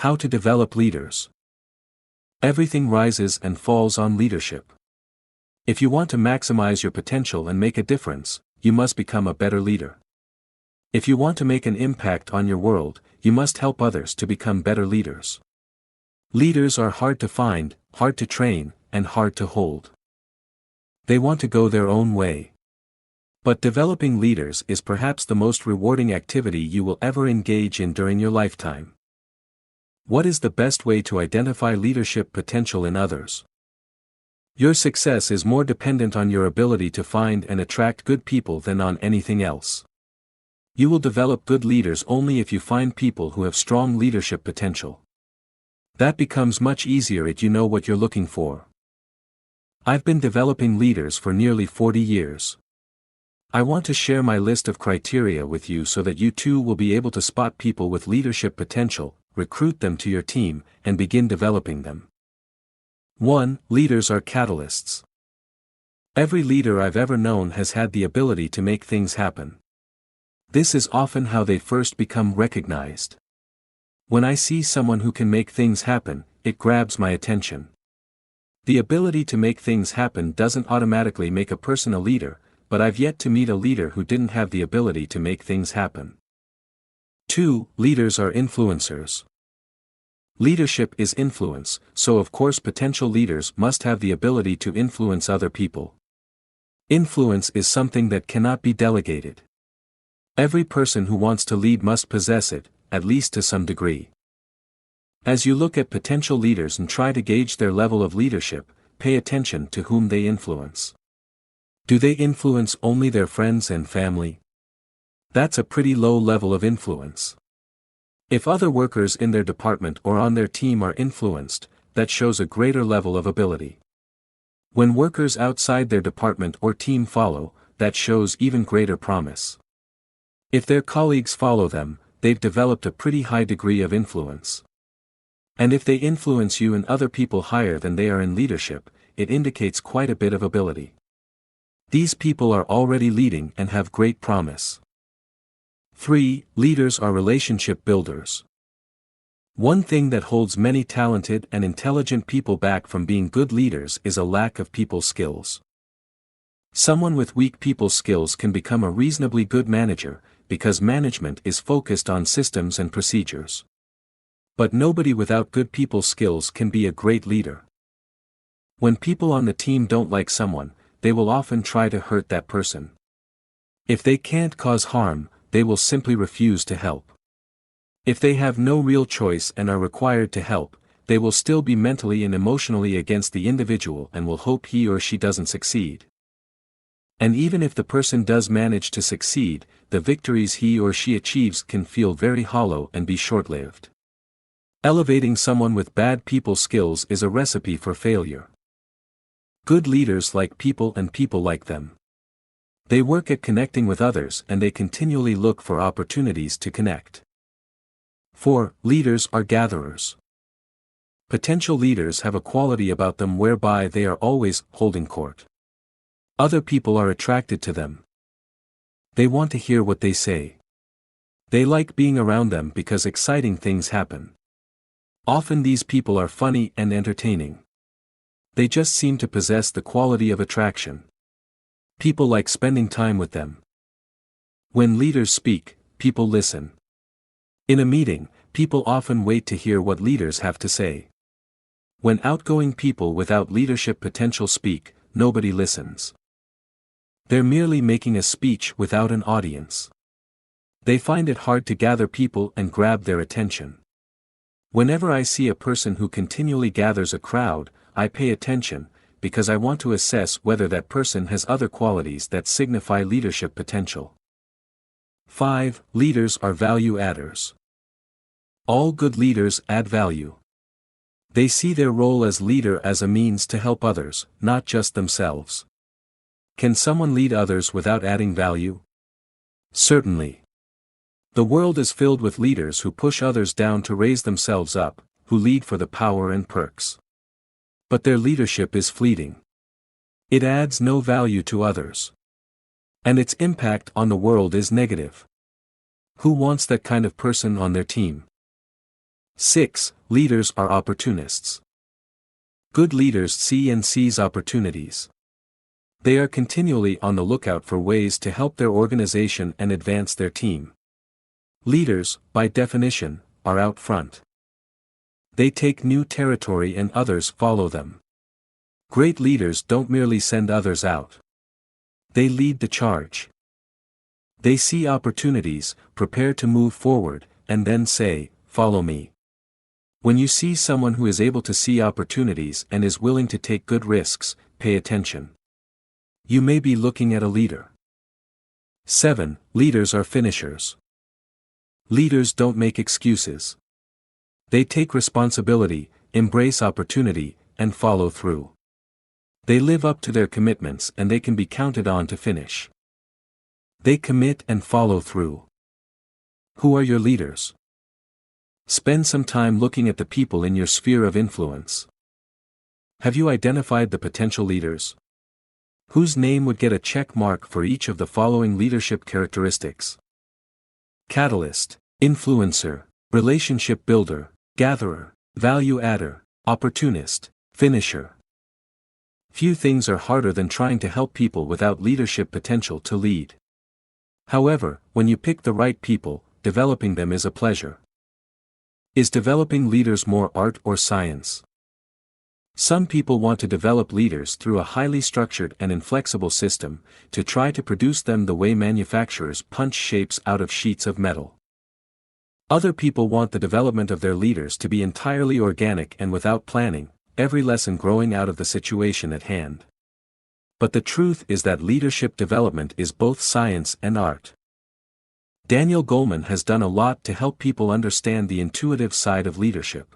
How to develop leaders. Everything rises and falls on leadership. If you want to maximize your potential and make a difference, you must become a better leader. If you want to make an impact on your world, you must help others to become better leaders. Leaders are hard to find, hard to train, and hard to hold. They want to go their own way. But developing leaders is perhaps the most rewarding activity you will ever engage in during your lifetime. What is the best way to identify leadership potential in others? Your success is more dependent on your ability to find and attract good people than on anything else. You will develop good leaders only if you find people who have strong leadership potential. That becomes much easier if you know what you're looking for. I've been developing leaders for nearly 40 years. I want to share my list of criteria with you so that you too will be able to spot people with leadership potential, recruit them to your team, and begin developing them. 1. Leaders are catalysts. Every leader I've ever known has had the ability to make things happen. This is often how they first become recognized. When I see someone who can make things happen, it grabs my attention. The ability to make things happen doesn't automatically make a person a leader, but I've yet to meet a leader who didn't have the ability to make things happen. 2. Leaders are influencers. Leadership is influence, so of course potential leaders must have the ability to influence other people. Influence is something that cannot be delegated. Every person who wants to lead must possess it, at least to some degree. As you look at potential leaders and try to gauge their level of leadership, pay attention to whom they influence. Do they influence only their friends and family? That's a pretty low level of influence. If other workers in their department or on their team are influenced, that shows a greater level of ability. When workers outside their department or team follow, that shows even greater promise. If their colleagues follow them, they've developed a pretty high degree of influence. And if they influence you and other people higher than they are in leadership, it indicates quite a bit of ability. These people are already leading and have great promise. 3. Leaders are relationship builders. One thing that holds many talented and intelligent people back from being good leaders is a lack of people skills. Someone with weak people skills can become a reasonably good manager, because management is focused on systems and procedures. But nobody without good people skills can be a great leader. When people on the team don't like someone, they will often try to hurt that person. If they can't cause harm, they will simply refuse to help. If they have no real choice and are required to help, they will still be mentally and emotionally against the individual and will hope he or she doesn't succeed. And even if the person does manage to succeed, the victories he or she achieves can feel very hollow and be short-lived. Elevating someone with bad people skills is a recipe for failure. Good leaders like people and people like them. They work at connecting with others and they continually look for opportunities to connect. 4. Leaders are gatherers. Potential leaders have a quality about them whereby they are always holding court. Other people are attracted to them. They want to hear what they say. They like being around them because exciting things happen. Often these people are funny and entertaining. They just seem to possess the quality of attraction. People like spending time with them. When leaders speak, people listen. In a meeting, people often wait to hear what leaders have to say. When outgoing people without leadership potential speak, nobody listens. They're merely making a speech without an audience. They find it hard to gather people and grab their attention. Whenever I see a person who continually gathers a crowd, I pay attention, because I want to assess whether that person has other qualities that signify leadership potential. 5. Leaders are value adders. All good leaders add value. They see their role as leader as a means to help others, not just themselves. Can someone lead others without adding value? Certainly. The world is filled with leaders who push others down to raise themselves up, who lead for the power and perks. But their leadership is fleeting. It adds no value to others. And its impact on the world is negative. Who wants that kind of person on their team? 6. Leaders are opportunists. Good leaders see and seize opportunities. They are continually on the lookout for ways to help their organization and advance their team. Leaders, by definition, are out front. They take new territory and others follow them. Great leaders don't merely send others out. They lead the charge. They see opportunities, prepare to move forward, and then say, "Follow me." When you see someone who is able to see opportunities and is willing to take good risks, pay attention. You may be looking at a leader. 7. Leaders are finishers. Leaders don't make excuses. They take responsibility, embrace opportunity, and follow through. They live up to their commitments and they can be counted on to finish. They commit and follow through. Who are your leaders? Spend some time looking at the people in your sphere of influence. Have you identified the potential leaders? Whose name would get a check mark for each of the following leadership characteristics? Catalyst, influencer, relationship builder, gatherer, value adder, opportunist, finisher. Few things are harder than trying to help people without leadership potential to lead. However, when you pick the right people, developing them is a pleasure. Is developing leaders more art or science? Some people want to develop leaders through a highly structured and inflexible system, to try to produce them the way manufacturers punch shapes out of sheets of metal. Other people want the development of their leaders to be entirely organic and without planning, every lesson growing out of the situation at hand. But the truth is that leadership development is both science and art. Daniel Goleman has done a lot to help people understand the intuitive side of leadership.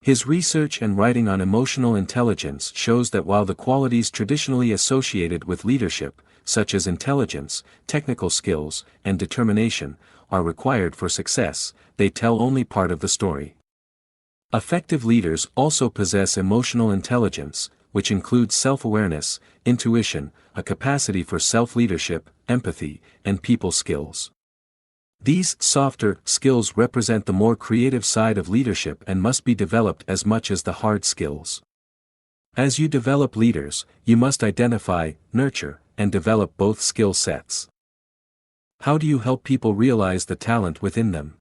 His research and writing on emotional intelligence shows that while the qualities traditionally associated with leadership, such as intelligence, technical skills, and determination, are required for success, they tell only part of the story. Effective leaders also possess emotional intelligence, which includes self-awareness, intuition, a capacity for self-leadership, empathy, and people skills. These softer skills represent the more creative side of leadership and must be developed as much as the hard skills. As you develop leaders, you must identify, nurture, and develop both skill sets. How do you help people realize the talent within them?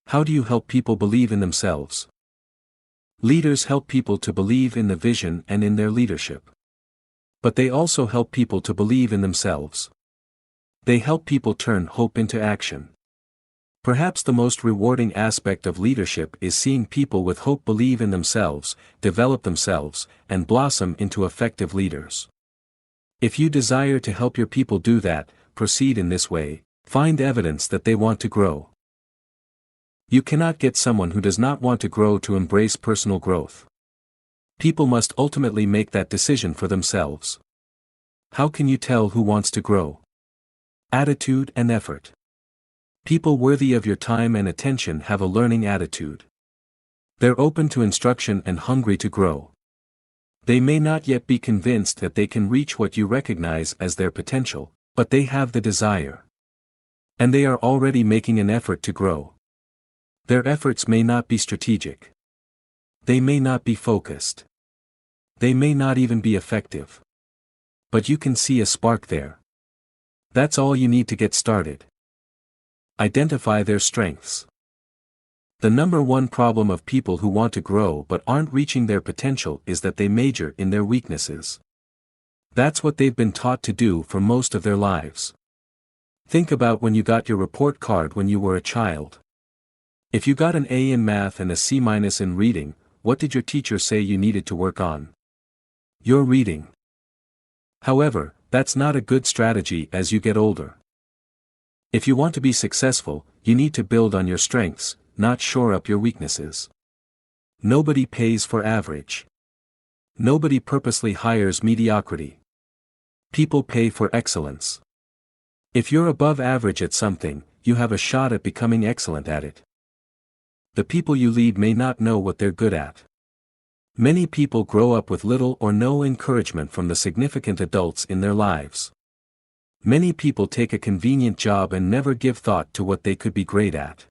How do you help people believe in themselves? Leaders help people to believe in the vision and in their leadership. But they also help people to believe in themselves. They help people turn hope into action. Perhaps the most rewarding aspect of leadership is seeing people with hope believe in themselves, develop themselves, and blossom into effective leaders. If you desire to help your people do that, proceed in this way: find evidence that they want to grow. You cannot get someone who does not want to grow to embrace personal growth. People must ultimately make that decision for themselves. How can you tell who wants to grow? Attitude and effort. People worthy of your time and attention have a learning attitude. They're open to instruction and hungry to grow. They may not yet be convinced that they can reach what you recognize as their potential, but they have the desire. And they are already making an effort to grow. Their efforts may not be strategic. They may not be focused. They may not even be effective. But you can see a spark there. That's all you need to get started. Identify their strengths. The number one problem of people who want to grow but aren't reaching their potential is that they major in their weaknesses. That's what they've been taught to do for most of their lives. Think about when you got your report card when you were a child. If you got an A in math and a C- in reading, what did your teacher say you needed to work on? Your reading. However, that's not a good strategy as you get older. If you want to be successful, you need to build on your strengths, not shore up your weaknesses. Nobody pays for average. Nobody purposely hires mediocrity. People pay for excellence. If you're above average at something, you have a shot at becoming excellent at it. The people you lead may not know what they're good at. Many people grow up with little or no encouragement from the significant adults in their lives. Many people take a convenient job and never give thought to what they could be great at.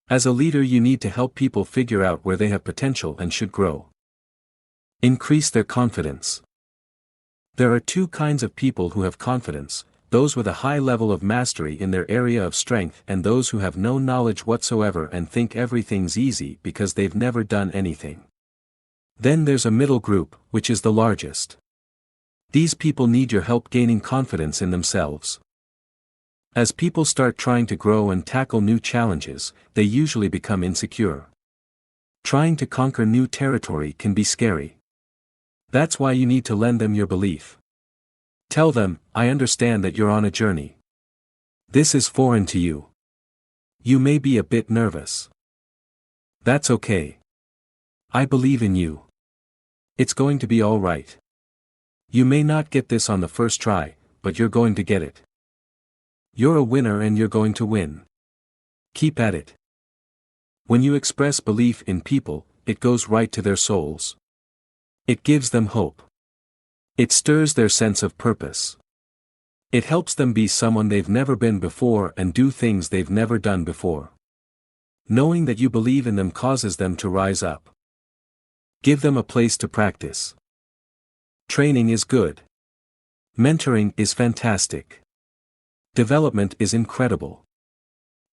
As a leader, you need to help people figure out where they have potential and should grow. Increase their confidence. There are two kinds of people who have confidence: those with a high level of mastery in their area of strength and those who have no knowledge whatsoever and think everything's easy because they've never done anything. Then there's a middle group, which is the largest. These people need your help gaining confidence in themselves. As people start trying to grow and tackle new challenges, they usually become insecure. Trying to conquer new territory can be scary. That's why you need to lend them your belief. Tell them, I understand that you're on a journey. This is foreign to you. You may be a bit nervous. That's okay. I believe in you. It's going to be all right. You may not get this on the first try, but you're going to get it. You're a winner and you're going to win. Keep at it. When you express belief in people, it goes right to their souls. It gives them hope. It stirs their sense of purpose. It helps them be someone they've never been before and do things they've never done before. Knowing that you believe in them causes them to rise up. Give them a place to practice. Training is good. Mentoring is fantastic. Development is incredible.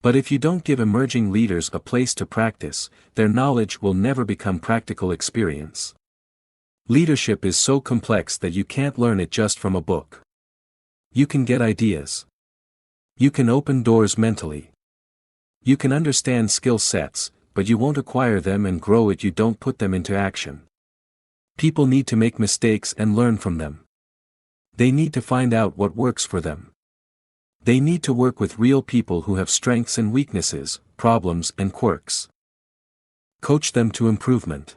But if you don't give emerging leaders a place to practice, their knowledge will never become practical experience. Leadership is so complex that you can't learn it just from a book. You can get ideas. You can open doors mentally. You can understand skill sets, but you won't acquire them and grow it. You don't put them into action. People need to make mistakes and learn from them. They need to find out what works for them. They need to work with real people who have strengths and weaknesses, problems and quirks. Coach them to improvement.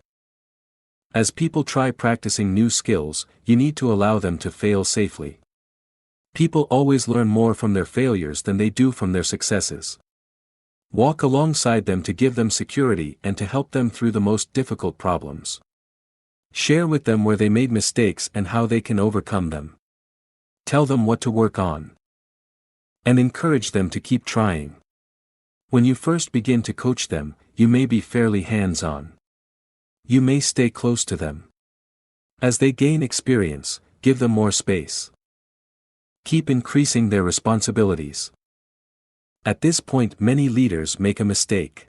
As people try practicing new skills, you need to allow them to fail safely. People always learn more from their failures than they do from their successes. Walk alongside them to give them security and to help them through the most difficult problems. Share with them where they made mistakes and how they can overcome them. Tell them what to work on. And encourage them to keep trying. When you first begin to coach them, you may be fairly hands-on. You may stay close to them. As they gain experience, give them more space. Keep increasing their responsibilities. At this point, many leaders make a mistake.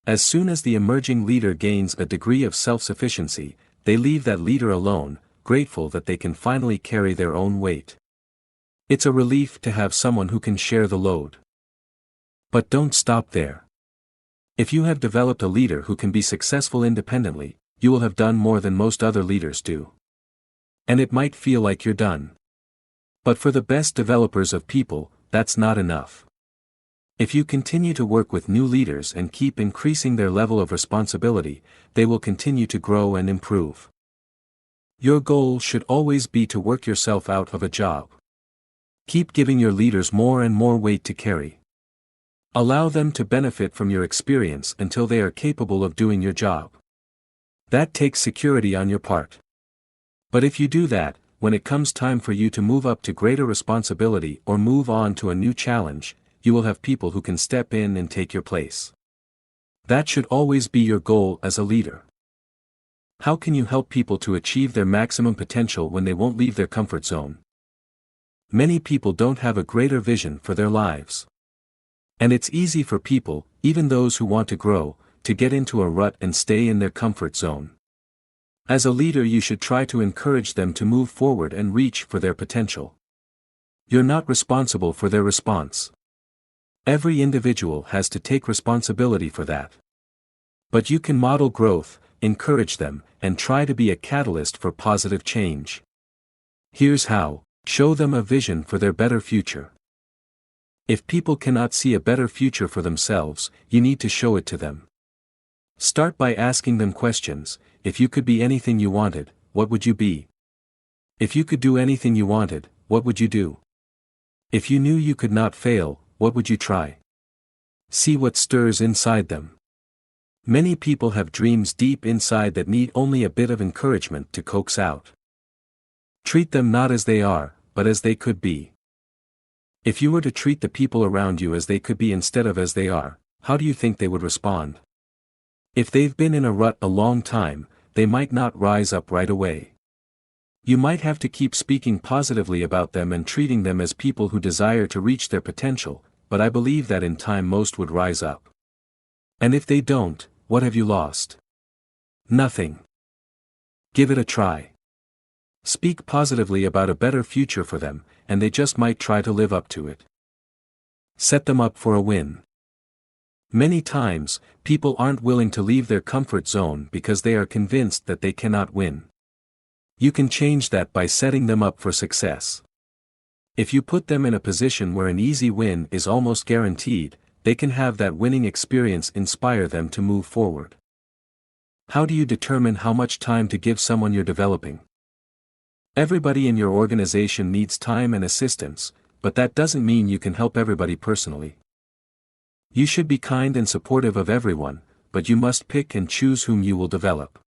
As soon as the emerging leader gains a degree of self-sufficiency, they leave that leader alone, grateful that they can finally carry their own weight. It's a relief to have someone who can share the load. But don't stop there. If you have developed a leader who can be successful independently, you will have done more than most other leaders do. And it might feel like you're done. But for the best developers of people, that's not enough. If you continue to work with new leaders and keep increasing their level of responsibility, they will continue to grow and improve. Your goal should always be to work yourself out of a job. Keep giving your leaders more and more weight to carry. Allow them to benefit from your experience until they are capable of doing your job. That takes security on your part. But if you do that, when it comes time for you to move up to greater responsibility or move on to a new challenge, you will have people who can step in and take your place. That should always be your goal as a leader. How can you help people to achieve their maximum potential when they won't leave their comfort zone? Many people don't have a greater vision for their lives. And it's easy for people, even those who want to grow, to get into a rut and stay in their comfort zone. As a leader, you should try to encourage them to move forward and reach for their potential. You're not responsible for their response. Every individual has to take responsibility for that. But you can model growth, encourage them, and try to be a catalyst for positive change. Here's how: show them a vision for their better future. If people cannot see a better future for themselves, you need to show it to them. Start by asking them questions. If you could be anything you wanted, what would you be? If you could do anything you wanted, what would you do? If you knew you could not fail, what would you try? See what stirs inside them. Many people have dreams deep inside that need only a bit of encouragement to coax out. Treat them not as they are, but as they could be. If you were to treat the people around you as they could be instead of as they are, How do you think they would respond? If they've been in a rut a long time, they might not rise up right away. You might have to keep speaking positively about them and treating them as people who desire to reach their potential, but I believe that in time most would rise up. And if they don't, what have you lost? Nothing. Give it a try. Speak positively about a better future for them, and they just might try to live up to it. Set them up for a win. Many times, people aren't willing to leave their comfort zone because they are convinced that they cannot win. You can change that by setting them up for success. If you put them in a position where an easy win is almost guaranteed, they can have that winning experience inspire them to move forward. How do you determine how much time to give someone you're developing? Everybody in your organization needs time and assistance, but that doesn't mean you can help everybody personally. You should be kind and supportive of everyone, but you must pick and choose whom you will develop.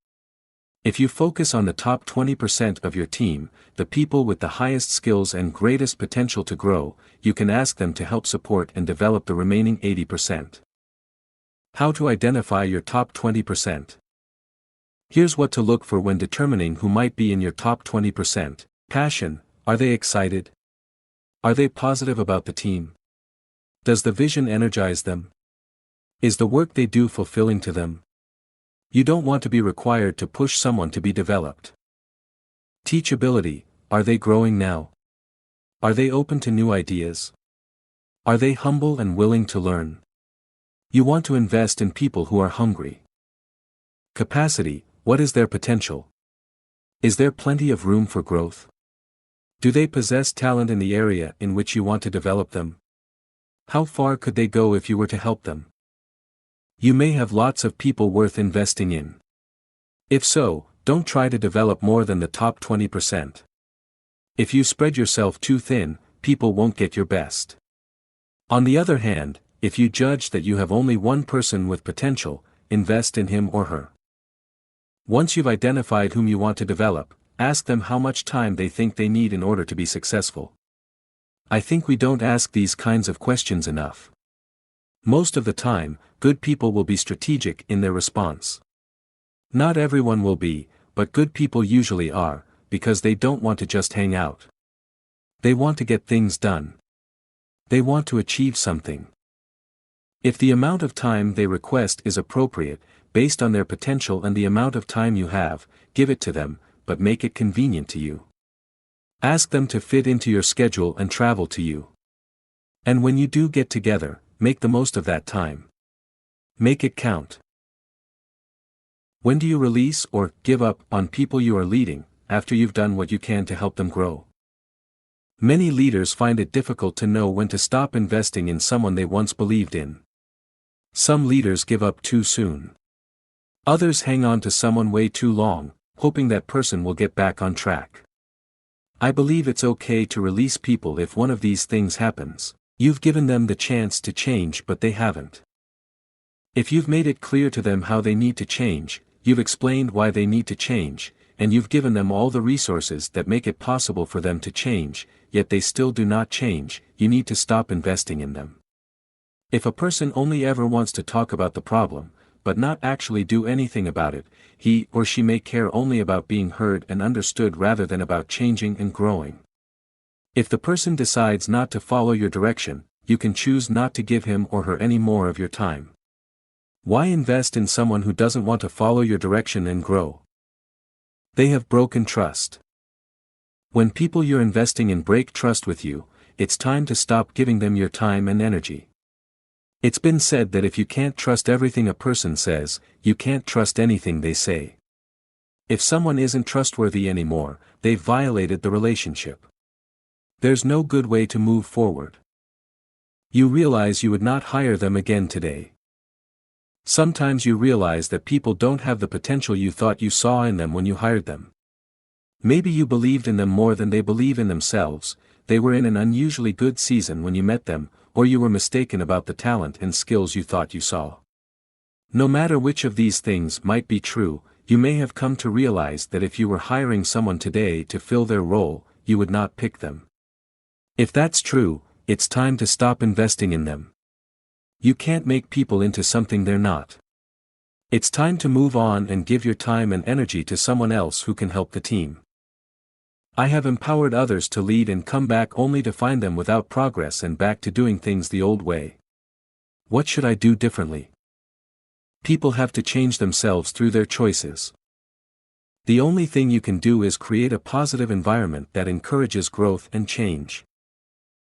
If you focus on the top 20% of your team, the people with the highest skills and greatest potential to grow, you can ask them to help support and develop the remaining 80%. How to identify your top 20%. Here's what to look for when determining who might be in your top 20%. Passion. Are they excited? Are they positive about the team? Does the vision energize them? Is the work they do fulfilling to them? You don't want to be required to push someone to be developed. Teachability. Are they growing now? Are they open to new ideas? Are they humble and willing to learn? You want to invest in people who are hungry. Capacity. What is their potential? Is there plenty of room for growth? Do they possess talent in the area in which you want to develop them? How far could they go if you were to help them? You may have lots of people worth investing in. If so, don't try to develop more than the top 20%. If you spread yourself too thin, people won't get your best. On the other hand, if you judge that you have only one person with potential, invest in him or her. Once you've identified whom you want to develop, ask them how much time they think they need in order to be successful. I think we don't ask these kinds of questions enough. Most of the time, good people will be strategic in their response. Not everyone will be, but good people usually are, because they don't want to just hang out. They want to get things done. They want to achieve something. If the amount of time they request is appropriate, based on their potential and the amount of time you have, give it to them, but make it convenient to you. Ask them to fit into your schedule and travel to you. And when you do get together, make the most of that time. Make it count. When do you release or give up on people you are leading, after you've done what you can to help them grow? Many leaders find it difficult to know when to stop investing in someone they once believed in. Some leaders give up too soon. Others hang on to someone way too long, hoping that person will get back on track. I believe it's okay to release people if one of these things happens. You've given them the chance to change but they haven't. If you've made it clear to them how they need to change, you've explained why they need to change, and you've given them all the resources that make it possible for them to change, yet they still do not change, you need to stop investing in them. If a person only ever wants to talk about the problem, but not actually do anything about it, he or she may care only about being heard and understood rather than about changing and growing. If the person decides not to follow your direction, you can choose not to give him or her any more of your time. Why invest in someone who doesn't want to follow your direction and grow? They have broken trust. When people you're investing in break trust with you, it's time to stop giving them your time and energy. It's been said that if you can't trust everything a person says, you can't trust anything they say. If someone isn't trustworthy anymore, they've violated the relationship. There's no good way to move forward. You realize you would not hire them again today. Sometimes you realize that people don't have the potential you thought you saw in them when you hired them. Maybe you believed in them more than they believe in themselves, they were in an unusually good season when you met them, or you were mistaken about the talent and skills you thought you saw. No matter which of these things might be true, you may have come to realize that if you were hiring someone today to fill their role, you would not pick them. If that's true, it's time to stop investing in them. You can't make people into something they're not. It's time to move on and give your time and energy to someone else who can help the team. I have empowered others to lead and come back only to find them without progress and back to doing things the old way. What should I do differently? People have to change themselves through their choices. The only thing you can do is create a positive environment that encourages growth and change.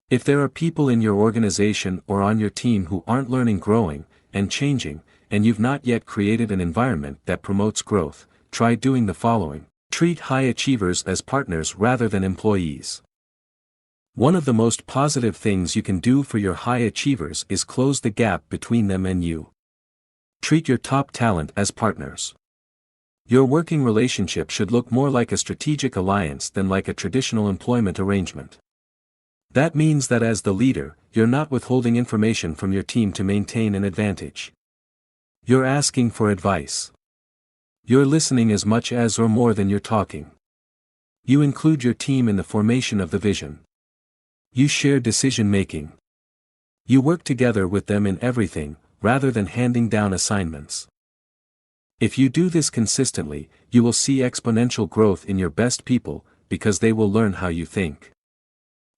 If there are people in your organization or on your team who aren't learning, growing, and changing, and you've not yet created an environment that promotes growth, try doing the following. Treat high achievers as partners rather than employees. One of the most positive things you can do for your high achievers is close the gap between them and you. Treat your top talent as partners. Your working relationship should look more like a strategic alliance than like a traditional employment arrangement. That means that as the leader, you're not withholding information from your team to maintain an advantage. You're asking for advice. You're listening as much as or more than you're talking. You include your team in the formation of the vision. You share decision-making. You work together with them in everything, rather than handing down assignments. If you do this consistently, you will see exponential growth in your best people, because they will learn how you think.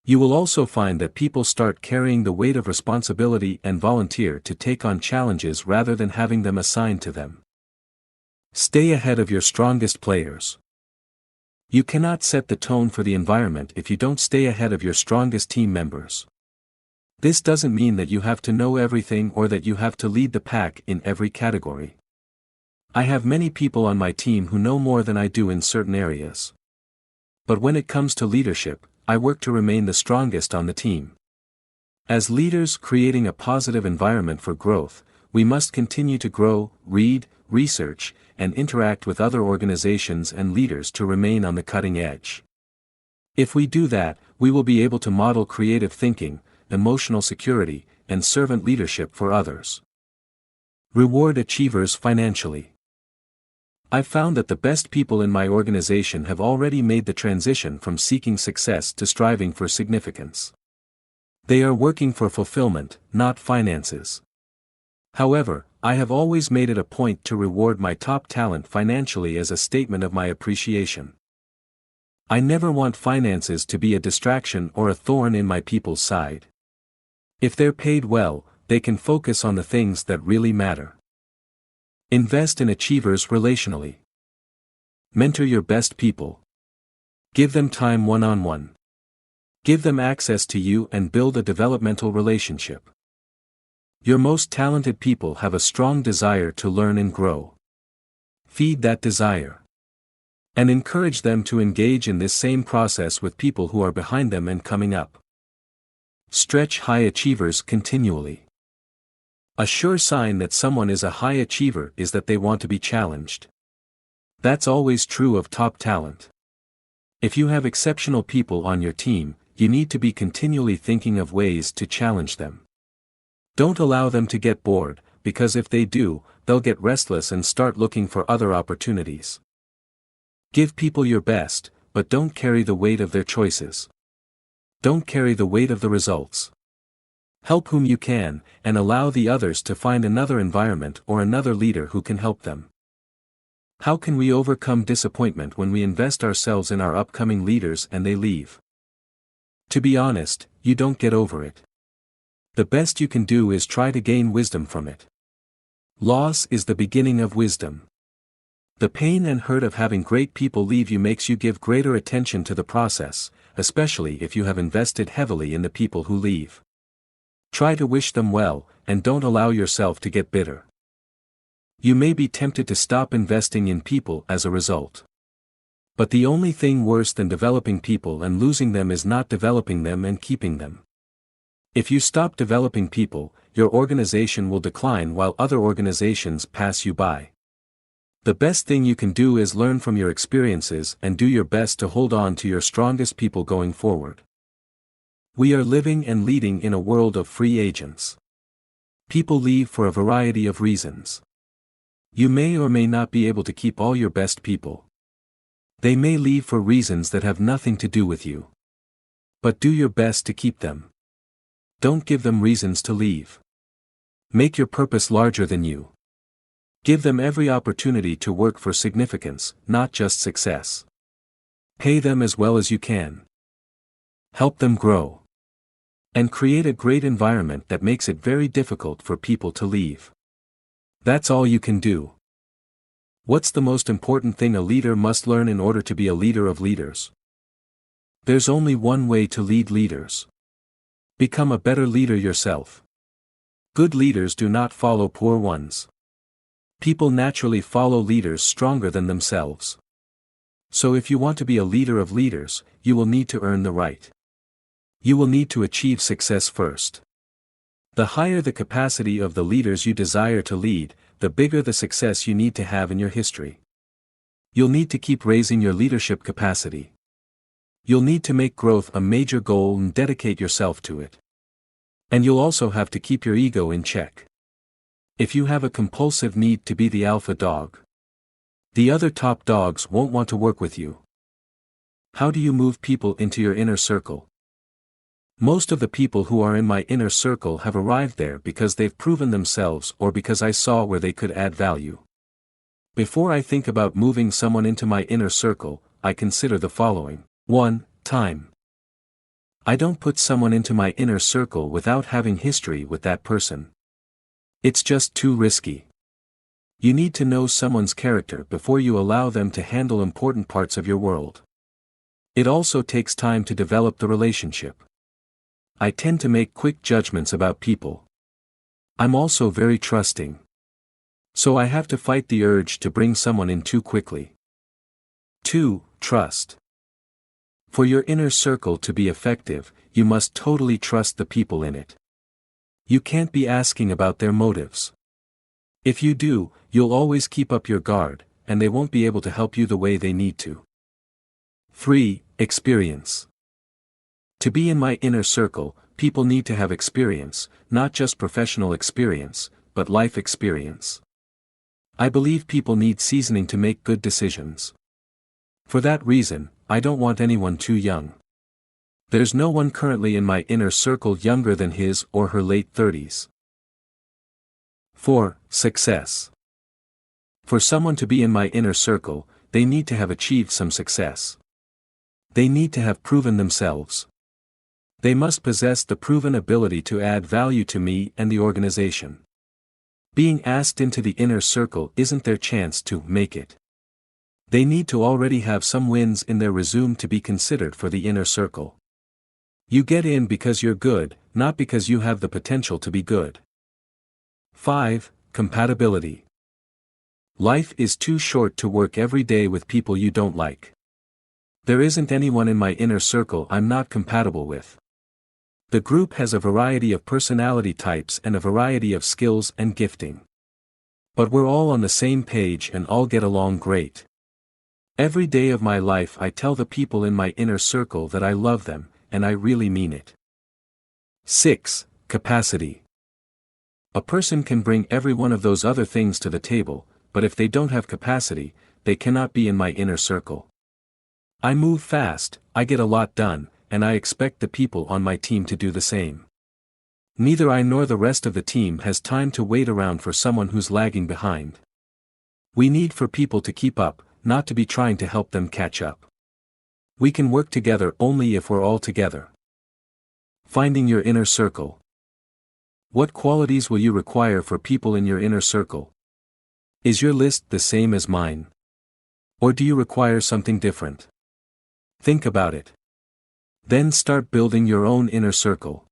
You will also find that people start carrying the weight of responsibility and volunteer to take on challenges rather than having them assigned to them. Stay ahead of your strongest players. You cannot set the tone for the environment if you don't stay ahead of your strongest team members. This doesn't mean that you have to know everything or that you have to lead the pack in every category. I have many people on my team who know more than I do in certain areas. But when it comes to leadership, I work to remain the strongest on the team. As leaders creating a positive environment for growth, we must continue to grow, read, research, and interact with other organizations and leaders to remain on the cutting edge. If we do that, we will be able to model creative thinking, emotional security, and servant leadership for others. Reward achievers financially. I've found that the best people in my organization have already made the transition from seeking success to striving for significance. They are working for fulfillment, not finances. However, I have always made it a point to reward my top talent financially as a statement of my appreciation. I never want finances to be a distraction or a thorn in my people's side. If they're paid well, they can focus on the things that really matter. Invest in achievers relationally. Mentor your best people. Give them time one-on-one. Give them access to you and build a developmental relationship. Your most talented people have a strong desire to learn and grow. Feed that desire. And encourage them to engage in this same process with people who are behind them and coming up. Stretch high achievers continually. A sure sign that someone is a high achiever is that they want to be challenged. That's always true of top talent. If you have exceptional people on your team, you need to be continually thinking of ways to challenge them. Don't allow them to get bored, because if they do, they'll get restless and start looking for other opportunities. Give people your best, but don't carry the weight of their choices. Don't carry the weight of the results. Help whom you can, and allow the others to find another environment or another leader who can help them. How can we overcome disappointment when we invest ourselves in our upcoming leaders and they leave? To be honest, you don't get over it. The best you can do is try to gain wisdom from it. Loss is the beginning of wisdom. The pain and hurt of having great people leave you makes you give greater attention to the process, especially if you have invested heavily in the people who leave. Try to wish them well, and don't allow yourself to get bitter. You may be tempted to stop investing in people as a result. But the only thing worse than developing people and losing them is not developing them and keeping them. If you stop developing people, your organization will decline while other organizations pass you by. The best thing you can do is learn from your experiences and do your best to hold on to your strongest people going forward. We are living and leading in a world of free agents. People leave for a variety of reasons. You may or may not be able to keep all your best people. They may leave for reasons that have nothing to do with you. But do your best to keep them. Don't give them reasons to leave. Make your purpose larger than you. Give them every opportunity to work for significance, not just success. Pay them as well as you can. Help them grow. And create a great environment that makes it very difficult for people to leave. That's all you can do. What's the most important thing a leader must learn in order to be a leader of leaders? There's only one way to lead leaders. Become a better leader yourself. Good leaders do not follow poor ones. People naturally follow leaders stronger than themselves. So if you want to be a leader of leaders, you will need to earn the right. You will need to achieve success first. The higher the capacity of the leaders you desire to lead, the bigger the success you need to have in your history. You'll need to keep raising your leadership capacity. You'll need to make growth a major goal and dedicate yourself to it. And you'll also have to keep your ego in check. If you have a compulsive need to be the alpha dog, the other top dogs won't want to work with you. How do you move people into your inner circle? Most of the people who are in my inner circle have arrived there because they've proven themselves or because I saw where they could add value. Before I think about moving someone into my inner circle, I consider the following. 1. Time. I don't put someone into my inner circle without having history with that person. It's just too risky. You need to know someone's character before you allow them to handle important parts of your world. It also takes time to develop the relationship. I tend to make quick judgments about people. I'm also very trusting. So I have to fight the urge to bring someone in too quickly. 2. Trust. For your inner circle to be effective, you must totally trust the people in it. You can't be asking about their motives. If you do, you'll always keep up your guard, and they won't be able to help you the way they need to. 3. Experience. To be in my inner circle, people need to have experience, not just professional experience, but life experience. I believe people need seasoning to make good decisions. For that reason, I don't want anyone too young. There's no one currently in my inner circle younger than his or her late 30s. 4. Success. For someone to be in my inner circle, they need to have achieved some success. They need to have proven themselves. They must possess the proven ability to add value to me and the organization. Being asked into the inner circle isn't their chance to make it. They need to already have some wins in their resume to be considered for the inner circle. You get in because you're good, not because you have the potential to be good. 5. Compatibility. Life is too short to work every day with people you don't like. There isn't anyone in my inner circle I'm not compatible with. The group has a variety of personality types and a variety of skills and gifting. But we're all on the same page and all get along great. Every day of my life I tell the people in my inner circle that I love them, and I really mean it. 6. Capacity. A person can bring every one of those other things to the table, but if they don't have capacity, they cannot be in my inner circle. I move fast, I get a lot done, and I expect the people on my team to do the same. Neither I nor the rest of the team has time to wait around for someone who's lagging behind. We need for people to keep up, not to be trying to help them catch up. We can work together only if we're all together. Finding your inner circle. What qualities will you require for people in your inner circle? Is your list the same as mine? Or do you require something different? Think about it. Then start building your own inner circle.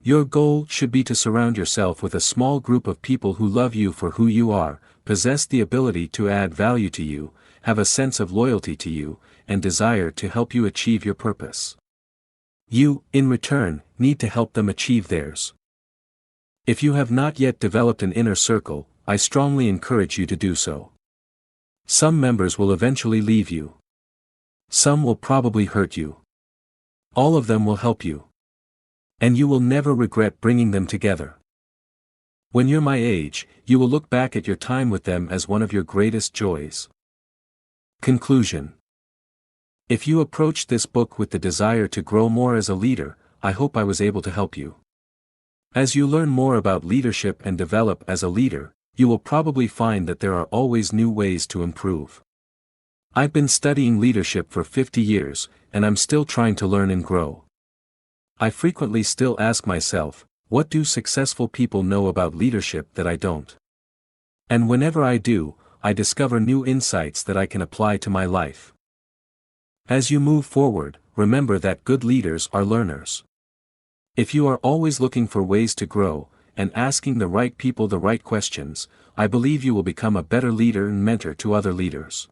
Your goal should be to surround yourself with a small group of people who love you for who you are, possess the ability to add value to you, have a sense of loyalty to you, and desire to help you achieve your purpose. You, in return, need to help them achieve theirs. If you have not yet developed an inner circle, I strongly encourage you to do so. Some members will eventually leave you. Some will probably hurt you. All of them will help you. And you will never regret bringing them together. When you're my age, you will look back at your time with them as one of your greatest joys. Conclusion. If you approached this book with the desire to grow more as a leader, I hope I was able to help you. As you learn more about leadership and develop as a leader, you will probably find that there are always new ways to improve. I've been studying leadership for 50 years, and I'm still trying to learn and grow. I frequently still ask myself, what do successful people know about leadership that I don't? And whenever I do, I discover new insights that I can apply to my life. As you move forward, remember that good leaders are learners. If you are always looking for ways to grow, and asking the right people the right questions, I believe you will become a better leader and mentor to other leaders.